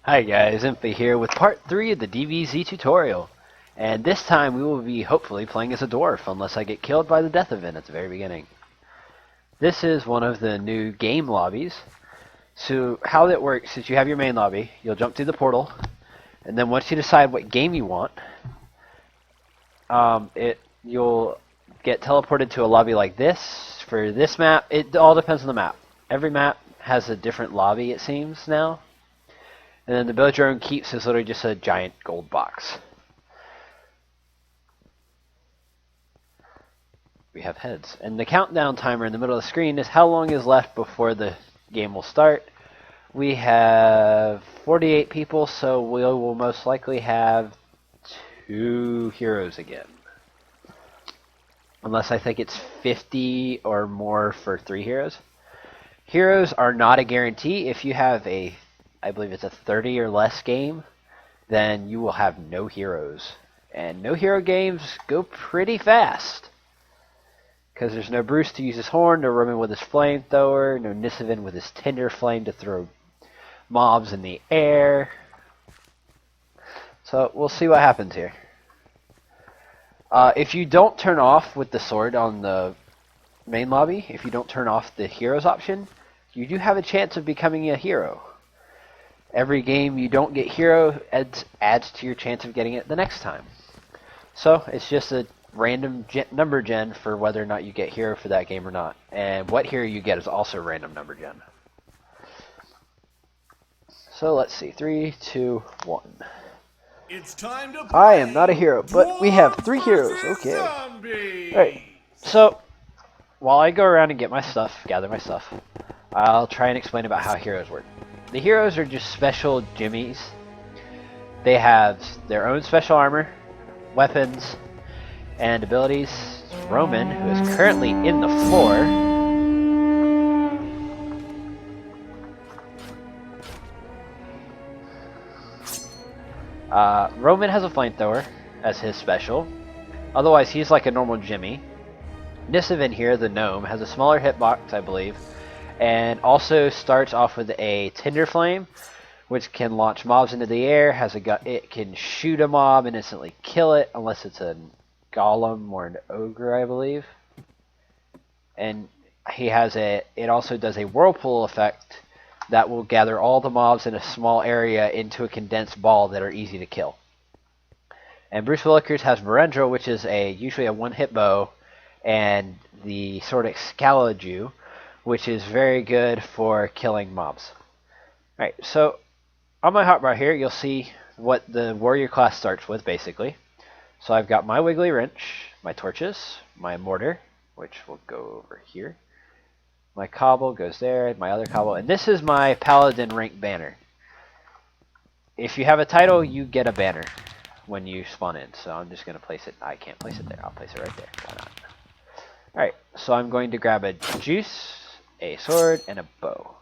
Hi guys, Impy here with part 3 of the DVZ tutorial. And this time we will be hopefully playing as a dwarf, unless I get killed by the death event at the very beginning. This is one of the new game lobbies. So how that works is you have your main lobby, you'll jump through the portal, and then once you decide what game you want, you'll get teleported to a lobby like this. For this map, it all depends on the map. Every map has a different lobby, it seems, now. And then the build your own keeps is literally just a giant gold box. We have heads. And the countdown timer in the middle of the screen is how long is left before the game will start. We have 48 people, so we will most likely have 2 heroes again. Unless I think it's 50 or more for 3 heroes. Heroes are not a guarantee. If you have I believe it's a 30 or less game, then you will have no heroes. And no hero games go pretty fast. Because there's no Bruce to use his horn, no Roman with his flamethrower, no Nisovin with his tinder flame to throw mobs in the air. So we'll see what happens here. If you don't turn off with the sword on the main lobby, if you don't turn off the heroes option, you do have a chance of becoming a hero. Every game you don't get hero adds to your chance of getting it the next time. So it's just a random number gen for whether or not you get hero for that game or not. And what hero you get is also random number gen. So let's see. 3, 2, 1. It's time to I am not a hero, but we have 3 heroes. Okay. Alright. So while I go around and get my stuff, gather my stuff, I'll try and explain about how heroes work. The heroes are just special jimmies. They have their own special armor, weapons, and abilities. Roman, who is currently in the floor, Roman has a flamethrower as his special. Otherwise, he's like a normal jimmy. Nisovin here, the gnome, has a smaller hitbox, I believe, and also starts off with a tinder flame, which can launch mobs into the air. Has a gun, it can shoot a mob and instantly kill it, unless it's a golem or an ogre, I believe. And he has it also does a whirlpool effect that will gather all the mobs in a small area into a condensed ball that are easy to kill. And Bruce Willikers has Marendra, which is usually a one-hit bow, and the sword Excalibur, which is very good for killing mobs. Alright, so on my hotbar here, you'll see what the warrior class starts with, basically. So I've got my wiggly wrench, my torches, my mortar, which will go over here. My cobble goes there, my other cobble, and this is my paladin rank banner. If you have a title, you get a banner when you spawn in. So I'm just going to place it. I can't place it there. I'll place it right there. Why not? Alright, so I'm going to grab a juice, a sword, and a bow.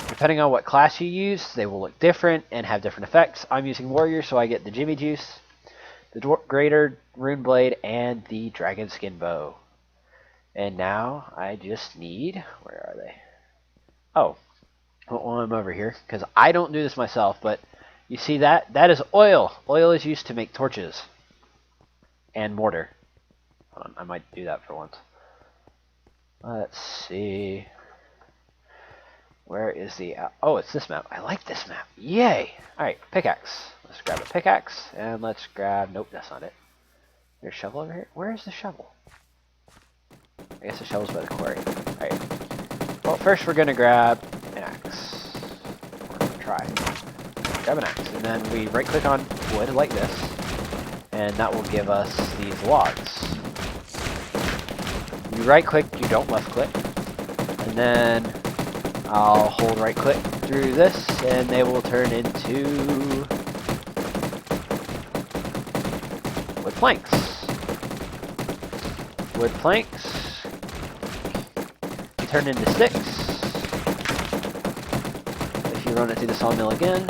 Depending on what class you use, they will look different and have different effects. I'm using warrior, so I get the Jimmy Juice, the greater rune blade, and the dragon skin bow. And now I just need, where are they? Oh, well, I'm over here, because I don't do this myself, but you see that? That is oil. Oil is used to make torches and mortar. Hold on, I might do that for once. Let's see. Where is the... oh, it's this map. I like this map. Yay! Alright, pickaxe. Let's grab a pickaxe, and let's grab... nope, that's not it. There's a shovel over here? Where is the shovel? I guess the shovel's by the quarry. Alright. Well, first we're going to grab an axe. Or try. Grab an axe. And then we right-click on wood like this. And that will give us these logs. You right-click, you don't left-click. And then I'll hold right-click through this, and they will turn into wood planks. Wood planks turn into sticks. If you run it through the sawmill again.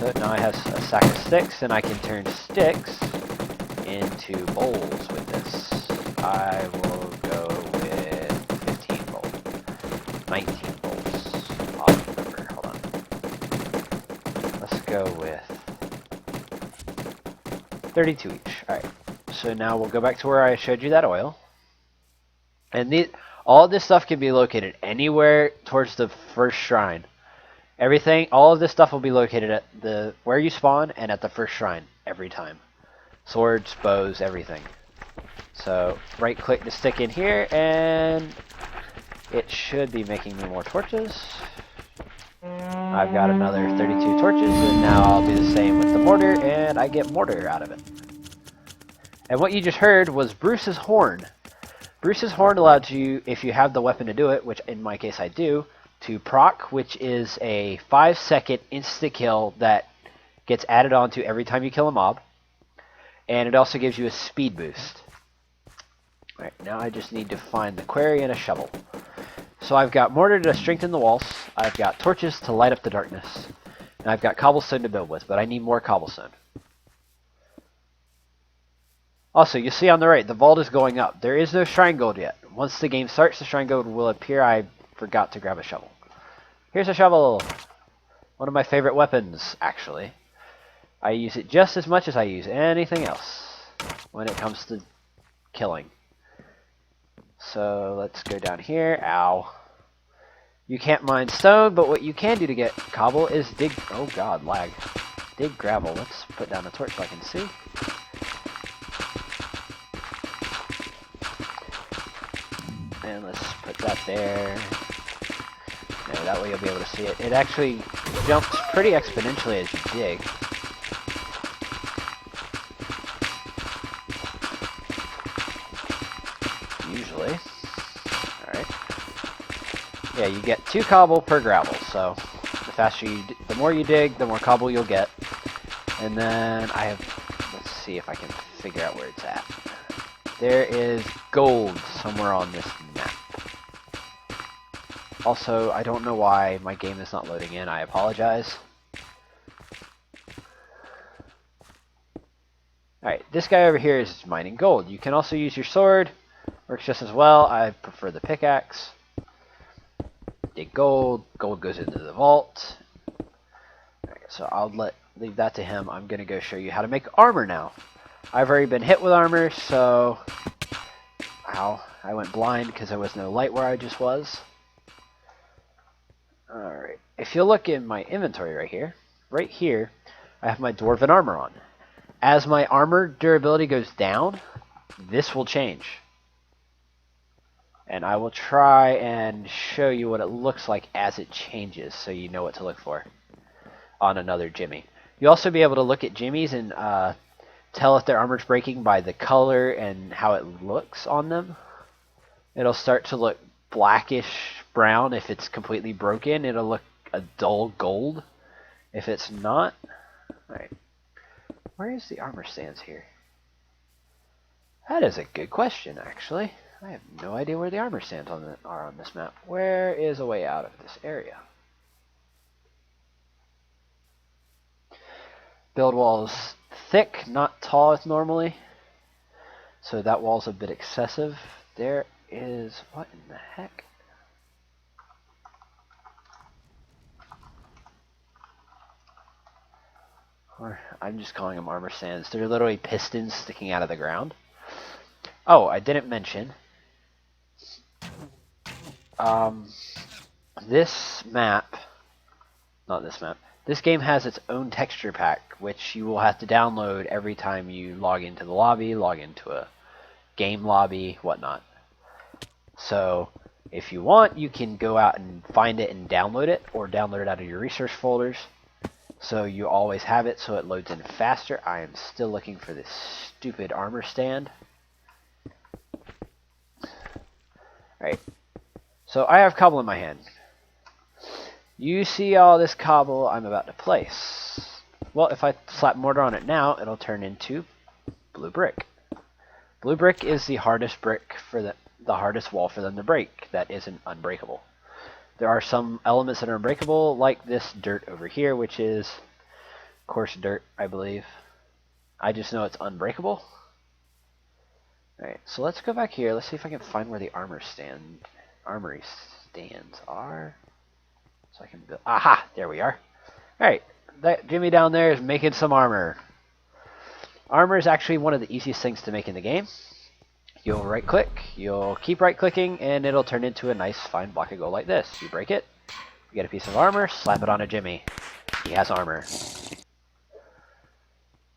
So now I have a sack of sticks, and I can turn sticks into bowls with this. I will go with 15 bowls. 19 bowls. Awesome. go with 32 each. Alright, so now we'll go back to where I showed you that oil. And all of this stuff can be located anywhere towards the first shrine. Everything, all of this stuff will be located at where you spawn and at the first shrine every time. Swords, bows, everything. So right click to stick in here and it should be making me more torches. I've got another 32 torches and now I'll do the same with the mortar and I get mortar out of it. And what you just heard was Bruce's horn. Bruce's horn allowed you, if you have the weapon to do it, which in my case I do, to proc, which is a 5-second insta-kill that gets added on to every time you kill a mob. And it also gives you a speed boost. Alright, now I just need to find the quarry and a shovel. So I've got mortar to strengthen the walls, I've got torches to light up the darkness, and I've got cobblestone to build with, but I need more cobblestone. Also, you see on the right, the vault is going up. There is no shrine gold yet. Once the game starts, the shrine gold will appear. I forgot to grab a shovel. Here's a shovel! One of my favorite weapons, actually. I use it just as much as I use anything else when it comes to killing. So let's go down here. Ow. You can't mine stone, but what you can do to get cobble is dig... Oh god, lag. Dig gravel. Let's put down a torch so I can see. And let's put that there. No, that way you'll be able to see it. It actually jumps pretty exponentially as you dig. Usually. Alright. Yeah, you get 2 cobble per gravel, so the faster the more you dig, the more cobble you'll get. And then I have, let's see if I can figure out where it's at. There is gold somewhere on this map. Also, I don't know why my game is not loading in. I apologize. Alright, this guy over here is mining gold. You can also use your sword. Works just as well. I prefer the pickaxe. Dig gold. Gold goes into the vault. Alright, so I'll leave that to him. I'm going to go show you how to make armor now. I've already been hit with armor, so... Ow. I went blind because there was no light where I just was. Alright. If you look in my inventory right here, I have my dwarven armor on. As my armor durability goes down, this will change. And I will try and show you what it looks like as it changes so you know what to look for on another Jimmy. You'll also be able to look at Jimmys and tell if their armor's breaking by the color and how it looks on them. It'll start to look blackish brown if it's completely broken. It'll look a dull gold if it's not. Alright. Where is the armor stands here? That is a good question, actually. I have no idea where the armor stands are on this map. Where is a way out of this area? Build wall is thick, not tall as normally. So that wall's a bit excessive. There is... What in the heck? Or I'm just calling them armor stands. They're literally pistons sticking out of the ground. Oh, I didn't mention. This map... Not this map. This game has its own texture pack, which you will have to download every time you log into the lobby, log into a game lobby, whatnot. So, if you want, you can go out and find it and download it, or download it out of your resource folders. So you always have it, so it loads in faster. I am still looking for this stupid armor stand. Alright. So I have cobble in my hand. You see all this cobble I'm about to place. Well, if I slap mortar on it now, it'll turn into blue brick. Blue brick is the hardest brick for the hardest wall for them to break that isn't unbreakable. There are some elements that are unbreakable, like this dirt over here, which is coarse dirt, I believe. I just know it's unbreakable. Alright, so let's go back here. Let's see if I can find where the armory stands are. So I can build... Aha! There we are. Alright, That Jimmy down there is making some armor. Armor is actually one of the easiest things to make in the game. You'll right click, you'll keep right clicking, and it'll turn into a nice fine block of gold like this. You break it, you get a piece of armor, slap it on a Jimmy. He has armor.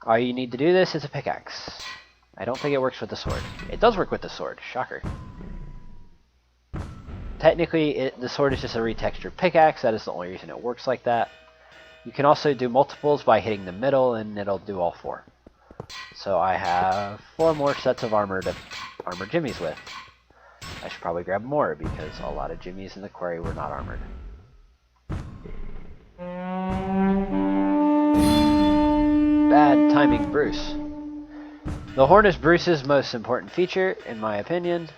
All you need to do this is a pickaxe. I don't think it works with the sword. It does work with the sword, shocker. Technically, the sword is just a retextured pickaxe. That is the only reason it works like that. You can also do multiples by hitting the middle, and it'll do all 4. So I have 4 more sets of armor to armor Jimmies with. I should probably grab more because a lot of Jimmies in the quarry were not armored. Bad timing, Bruce. The horn is Bruce's most important feature, in my opinion.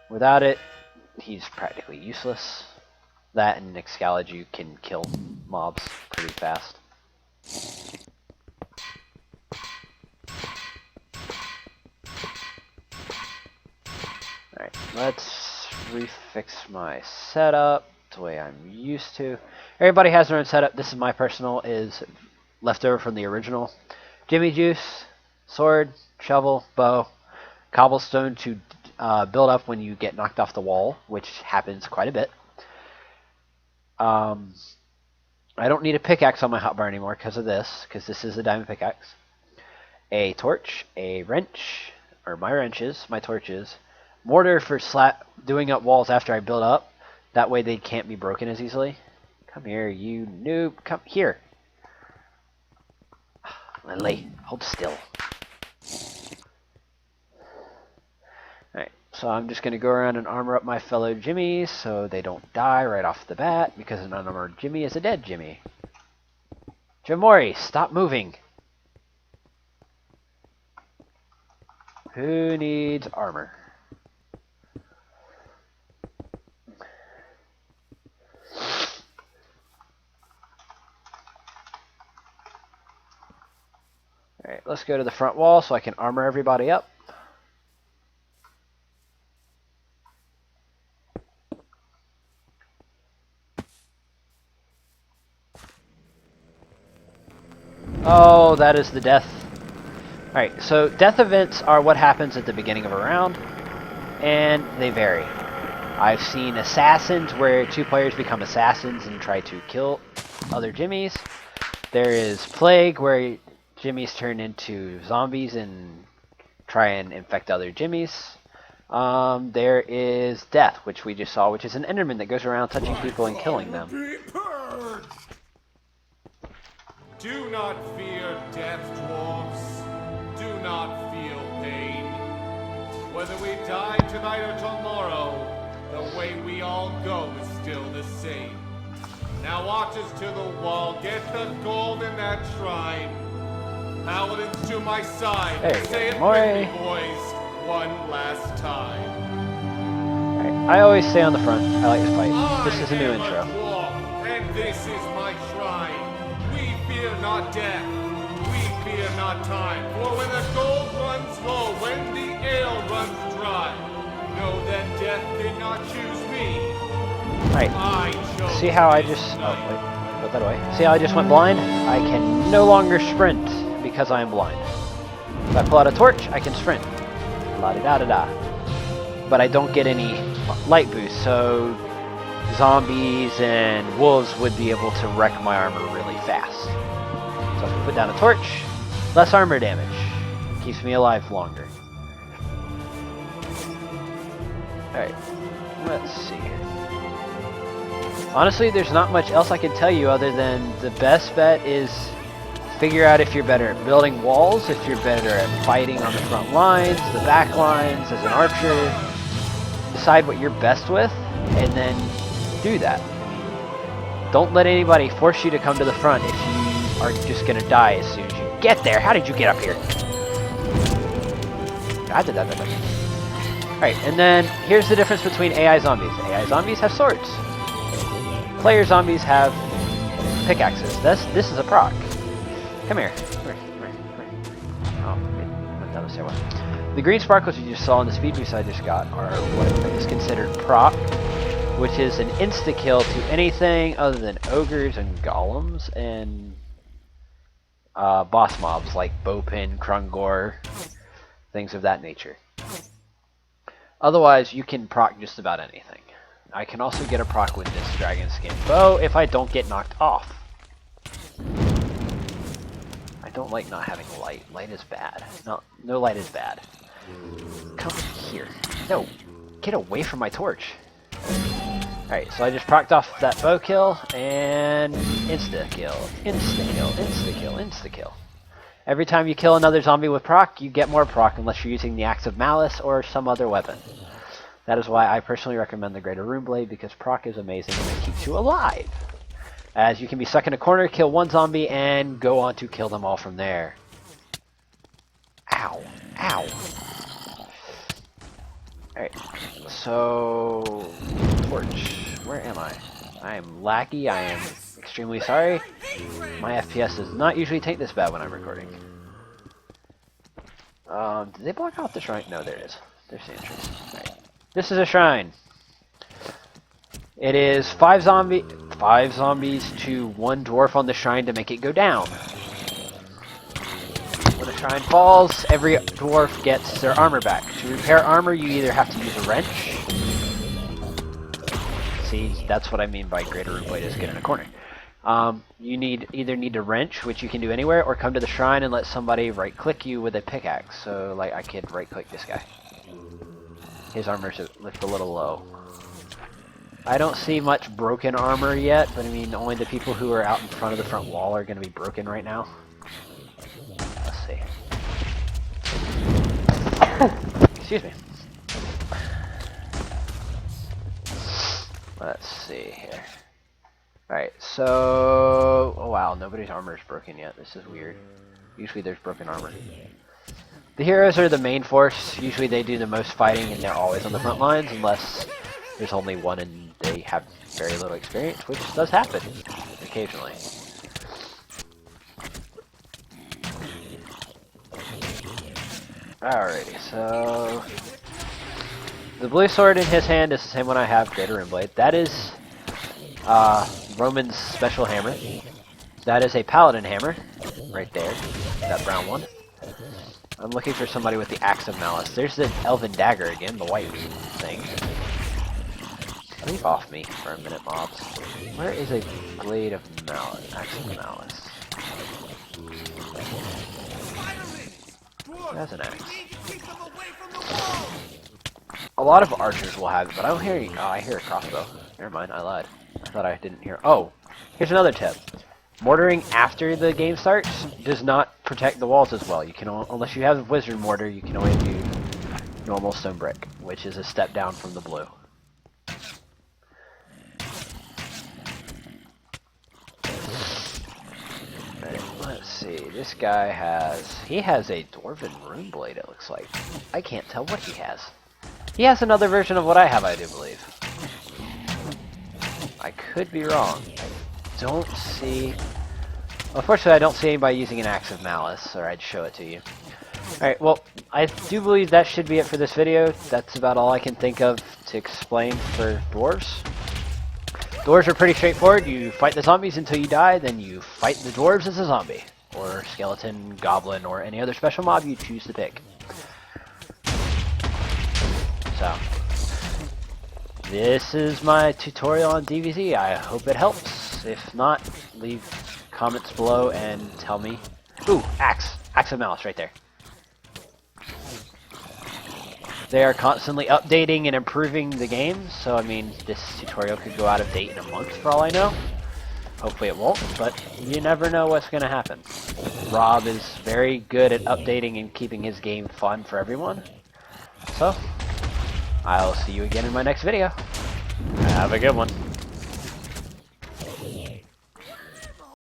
Without it, he's practically useless. That and Excalibur, you can kill mobs pretty fast. Alright, let's refix my setup the way I'm used to. Everybody has their own setup. This is my personal, is leftover from the original. Jimmy Juice, sword, shovel, bow, cobblestone to build up when you get knocked off the wall, which happens quite a bit. I don't need a pickaxe on my hotbar anymore because of this, because this is a diamond pickaxe. A torch, a wrench, or my wrenches, my torches, mortar for doing up walls after I build up. That way they can't be broken as easily. Come here, you noob. Come here. Lily, hold still. Alright, so I'm just going to go around and armor up my fellow Jimmies so they don't die right off the bat, because an unarmored Jimmy is a dead Jimmy. Jamori, stop moving. Who needs armor? Alright, let's go to the front wall so I can armor everybody up. Oh, that is the death. Alright, so death events are what happens at the beginning of a round, and they vary. I've seen assassins where 2 players become assassins and try to kill other Jimmies. There is plague where Jimmies turn into zombies and try and infect other Jimmies. There is death, which we just saw, which is an Enderman that goes around touching people and killing them. Do not fear death, dwarves. Do not feel pain. Whether we die tonight or tomorrow, the way we all go is still the same. Now watchers to the wall, get the gold in that shrine. Paladins to my side. There you Say go, it Maury. with me, boys. One last time. Alright, I always stay on the front. I like to fight. This is a new I am intro. dwarf, and this is my shrine. We fear not death. We fear not time. For when the gold runs low, when the ale runs dry, know that death did not choose me. Alright, I chose see how I this just... Oh, night. wait, put that away. See how I just went blind? I can no longer sprint because I am blind. If I pull out a torch, I can sprint. La-di-da-da-da. But I don't get any light boost, so zombies and wolves would be able to wreck my armor really fast. So if I put down a torch, less armor damage. Keeps me alive longer. Alright, let's see here. Honestly, there's not much else I can tell you other than the best bet is figure out if you're better at building walls, if you're better at fighting on the front lines, the back lines, as an archer. Decide what you're best with, and then do that. Don't let anybody force you to come to the front if you are just going to die as soon as you get there. How did you get up here? Alright, and then here's the difference between AI zombies. AI zombies have swords. Player zombies have pickaxes. This is a proc. Come here. Come here. Oh, wait. Went down the stairwell. The green sparkles you just saw in the speed boost I just got are what is considered proc. which is an insta-kill to anything other than ogres and golems and boss mobs like Bowpin, Krungor, things of that nature. Otherwise, you can proc just about anything. I can also get a proc with this dragon skin bow if I don't get knocked off. I don't like not having light. Light is bad. No light is bad. Come here. No. Get away from my torch. Alright, so I just procced off that bow kill, and insta-kill, insta-kill, insta-kill, insta-kill. Every time you kill another zombie with proc, you get more proc unless you're using the Axe of Malice or some other weapon. That is why I personally recommend the Greater Rune Blade, because proc is amazing and it keeps you alive. As you can be stuck in a corner, kill one zombie, and go on to kill them all from there. Ow. Ow. Alright, so... Torch. Where am I? I am laggy. I am extremely sorry. My FPS does not usually take this bad when I'm recording. Did they block out the shrine? No, there it is. There's the entrance. Alright. This is a shrine. It is 5 zombies to 1 dwarf on the shrine to make it go down. When a shrine falls, every dwarf gets their armor back. To repair armor, you either have to use a wrench. See, that's what I mean by Greater Rune Blade is get in a corner. You either need a wrench, which you can do anywhere, or come to the shrine and let somebody right-click you with a pickaxe. So, like, I could right-click this guy. His armor's a little low. I don't see much broken armor yet, but I mean, only the people who are out in front of the front wall are going to be broken right now. Let's see. Excuse me. Let's see here. Alright, so... Oh wow, nobody's armor is broken yet. This is weird. Usually there's broken armor. The heroes are the main force. Usually they do the most fighting and they're always on the front lines unless there's only one and they have very little experience, which does happen occasionally. Alrighty, so... The blue sword in his hand is the same one I have, Greater Rune Blade. That is Roman's special hammer. That is a paladin hammer, right there, that brown one. I'm looking for somebody with the Axe of Malice. There's the elven dagger again, the white thing. Leave off me for a minute, mobs. Where is a blade of malice? Axe of Malice. That's an axe. A lot of archers will have it, but I don't hear any. Oh, I hear a crossbow. Never mind, I lied. I thought I didn't hear. Oh, here's another tip. Mortaring after the game starts does not protect the walls as well. You can, unless you have wizard mortar, you can only do normal stone brick, which is a step down from the blue. Right, let's see. This guy has a dwarven rune blade. It looks like. I can't tell what he has. He has another version of what I have, I do believe. I could be wrong. I don't see... Unfortunately, I don't see anybody using an Axe of Malice, or I'd show it to you. Alright, well, I do believe that should be it for this video. That's about all I can think of to explain for dwarves. Dwarves are pretty straightforward. You fight the zombies until you die, then you fight the dwarves as a zombie. Or skeleton, goblin, or any other special mob you choose to pick. So, this is my tutorial on DVZ. I hope it helps. If not, leave comments below and tell me. Ooh, Axe of Malice right there. They are constantly updating and improving the game, so I mean, this tutorial could go out of date in a month for all I know. Hopefully it won't, but you never know what's going to happen. Rob is very good at updating and keeping his game fun for everyone. So, I'll see you again in my next video. Have a good one.